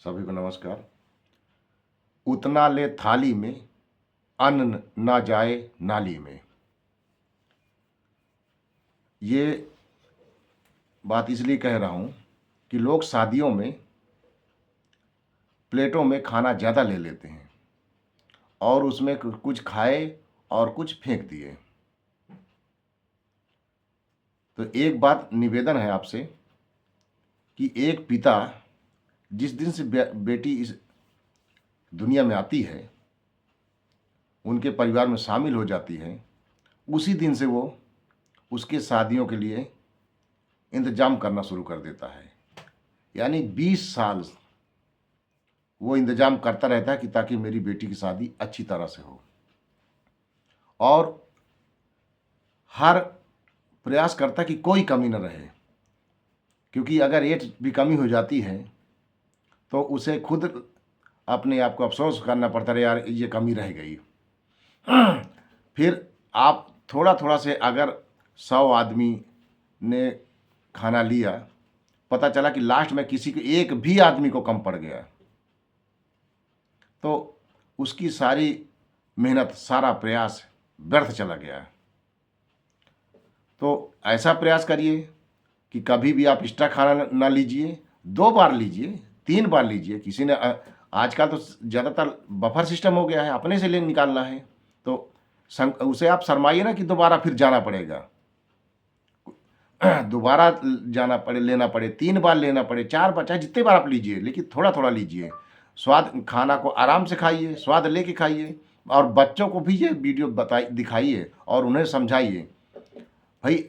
सभी को नमस्कार। उतना ले थाली में, अन्न ना जाए नाली में। ये बात इसलिए कह रहा हूँ कि लोग शादियों में प्लेटों में खाना ज़्यादा ले लेते हैं और उसमें कुछ खाए और कुछ फेंक दिए। तो एक बात निवेदन है आपसे कि एक पिता जिस दिन से बेटी इस दुनिया में आती है, उनके परिवार में शामिल हो जाती है, उसी दिन से वो उसके शादियों के लिए इंतज़ाम करना शुरू कर देता है। यानी 20 साल वो इंतज़ाम करता रहता है कि ताकि मेरी बेटी की शादी अच्छी तरह से हो, और हर प्रयास करता कि कोई कमी न रहे, क्योंकि अगर एक भी कमी हो जाती है तो उसे खुद अपने आप को अफसोस करना पड़ता है, यार ये कमी रह गई। फिर आप थोड़ा थोड़ा से अगर 100 आदमी ने खाना लिया, पता चला कि लास्ट में किसी के एक भी आदमी को कम पड़ गया, तो उसकी सारी मेहनत, सारा प्रयास व्यर्थ चला गया। तो ऐसा प्रयास करिए कि कभी भी आप एक्स्ट्रा खाना ना लीजिए, 2 बार लीजिए, 3 बार लीजिए। किसी ने आजकल तो ज़्यादातर बफर सिस्टम हो गया है, अपने से ले निकालना है, तो उसे आप शर्माइए ना कि दोबारा फिर जाना पड़ेगा, दोबारा जाना पड़े, लेना पड़े, 3 बार लेना पड़े, 4 बार, चाहे जितने बार आप लीजिए, लेकिन थोड़ा थोड़ा लीजिए। स्वाद, खाना को आराम से खाइए, स्वाद लेके खाइए, और बच्चों को भी ये वीडियो दिखाइए और उन्हें समझाइए, भाई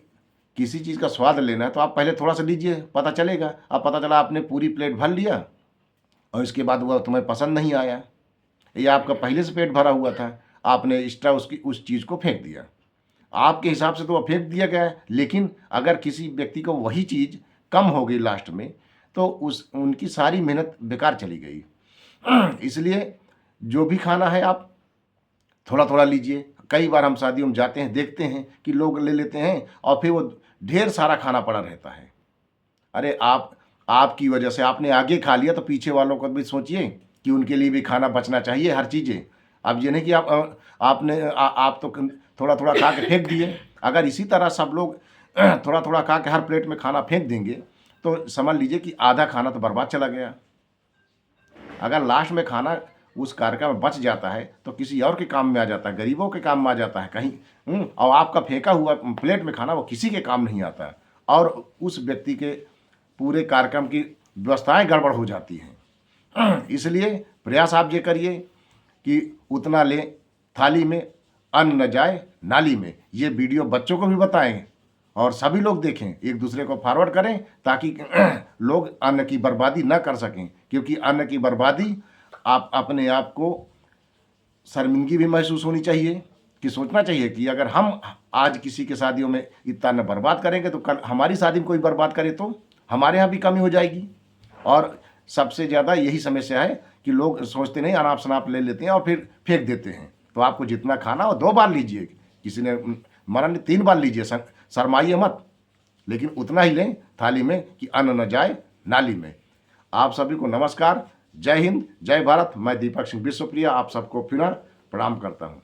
किसी चीज़ का स्वाद लेना है तो आप पहले थोड़ा सा लीजिए, पता चलेगा। अब पता चला आपने पूरी प्लेट भर लिया और इसके बाद वह तुम्हें पसंद नहीं आया, या आपका पहले से पेट भरा हुआ था, आपने एक्स्ट्रा उस चीज़ को फेंक दिया। आपके हिसाब से तो वह फेंक दिया गया है, लेकिन अगर किसी व्यक्ति को वही चीज़ कम हो गई लास्ट में, तो उनकी सारी मेहनत बेकार चली गई। इसलिए जो भी खाना है आप थोड़ा थोड़ा लीजिए। कई बार हम शादियों में जाते हैं, देखते हैं कि लोग ले लेते हैं और फिर वो ढेर सारा खाना पड़ा रहता है। अरे आपकी वजह से आपने आगे खा लिया, तो पीछे वालों को भी सोचिए कि उनके लिए भी खाना बचना चाहिए, हर चीज़ें। अब ये नहीं कि आप तो थोड़ा थोड़ा खा के फेंक दिए। अगर इसी तरह सब लोग थोड़ा थोड़ा खा के हर प्लेट में खाना फेंक देंगे, तो समझ लीजिए कि आधा खाना तो बर्बाद चला गया। अगर लास्ट में खाना उस कार्यक्रम में बच जाता है तो किसी और के काम में आ जाता है, गरीबों के काम में आ जाता है कहीं, और आपका फेंका हुआ प्लेट में खाना वो किसी के काम नहीं आता है, और उस व्यक्ति के पूरे कार्यक्रम की व्यवस्थाएं गड़बड़ हो जाती हैं। इसलिए प्रयास आप ये करिए कि उतना ले थाली में, अन्न न जाए नाली में। ये वीडियो बच्चों को भी बताएं और सभी लोग देखें, एक दूसरे को फॉरवर्ड करें, ताकि लोग अन्न की बर्बादी न कर सकें। क्योंकि अन्न की बर्बादी, आप अपने आप को शर्मिंदगी भी महसूस होनी चाहिए, कि सोचना चाहिए कि अगर हम आज किसी के शादियों में इतना न बर्बाद करेंगे, तो कल हमारी शादी में कोई बर्बाद करे तो हमारे यहाँ भी कमी हो जाएगी। और सबसे ज़्यादा यही समस्या है कि लोग सोचते नहीं, अनाप शनाप ले लेते हैं और फिर फेंक देते हैं। तो आपको जितना खाना हो 2 बार लीजिए, किसी ने मना नहीं, 3 बार लीजिए, शर्माइए मत, लेकिन उतना ही लें थाली में कि अन्न न जाए नाली में। आप सभी को नमस्कार। जय हिंद, जय भारत। मैं दीपक सिंह विश्वप्रिया आप सबको फिर प्रणाम करता हूँ।